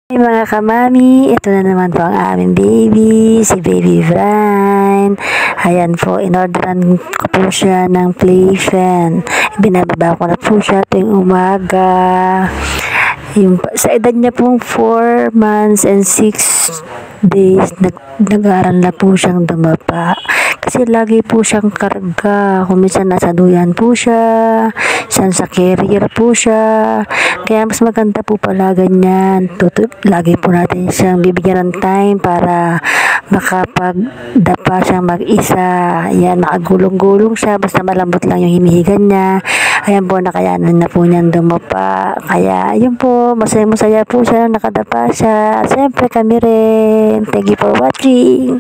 Hey mga kamami, ito na naman po ang aming baby, si Baby Brian. Ayan po, inorderan ko po siya ng playpen. Binababa ko na po siya tuwing umaga. Sa edad niya pong 4 months and 6 days, nag-aaral na po siyang dumapa. Kasi lagi po siyang karga. Kung minsan nasa duyan po siya, minsan sa carrier po siya. Kaya mas maganda po pala ganyan. Lagi po natin siyang bibigyan ng time para makapagdapa siyang mag-isa. Yan, makagulong-gulong siya. Basta malambot lang yung hinihigan niya. Ayan po, nakayanan na po niyang dumapa. Kaya, yun po, masaya-masaya po siya, nakadapa siya. Siyempre kami rin. Thank you for watching.